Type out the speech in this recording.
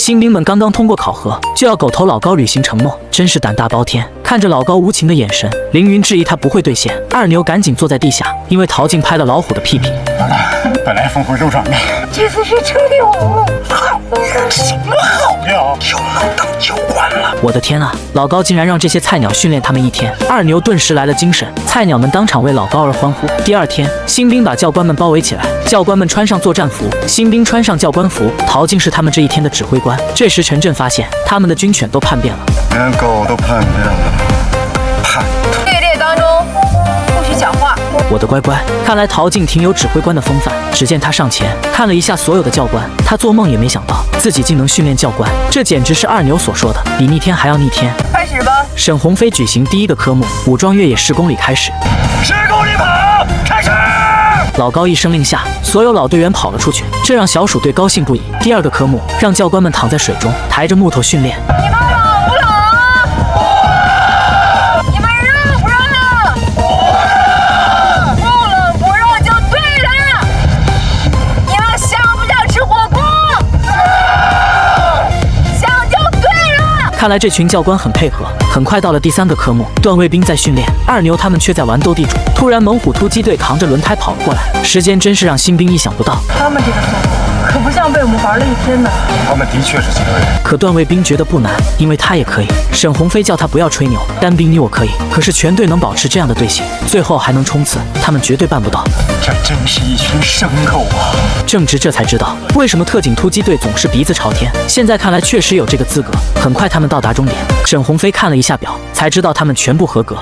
新兵们刚刚通过考核，就要狗头老高履行承诺，真是胆大包天。看着老高无情的眼神，凌云质疑他不会兑现。二牛赶紧坐在地下，因为陶静拍了老虎的屁屁。本来风回肉转的，这次是车流，什么好呀？又能当教官了！我的天啊！老高竟然让这些菜鸟训练他们一天。二牛顿时来了精神，菜鸟们当场为老高而欢呼。第二天，新兵把教官们包围起来，教官们穿上作战服，新兵穿上教官服。陶静是他们这一天的指挥官。这时陈震发现他们的军犬都叛变了，连狗都叛变了，叛徒！队列当中不许讲话。我的乖乖，看来陶静挺有指挥官的风范。只见他上前看了一下所有的教官，他做梦也没想到自己竟能训练教官，这简直是二牛所说的比逆天还要逆天。开始吧。沈鸿飞举行第一个科目，武装越野10公里开始。10公里跑，开始！老高一声令下，所有老队员跑了出去，这让小鼠队高兴不已。第二个科目让教官们躺在水中，抬着木头训练。你们冷不冷啊？你们热不热啊？不冷不热就对了。你们想不想吃火锅？想就对了。看来这群教官很配合。很快到了第3个科目，段卫兵在训练，二牛他们却在玩斗地主。突然，猛虎突击队扛着轮胎跑了过来，时间真是让新兵意想不到。他们这个项目可不像被我们玩了一天呢。他们的确是几个人，可段卫兵觉得不难，因为他也可以。沈鸿飞叫他不要吹牛，单兵你我可以。可是全队能保持这样的队形，最后还能冲刺，他们绝对办不到。这真是一群牲口啊！正直这才知道为什么特警突击队总是鼻子朝天。现在看来确实有这个资格。很快他们到达终点，沈鸿飞看了一下表，才知道他们全部合格。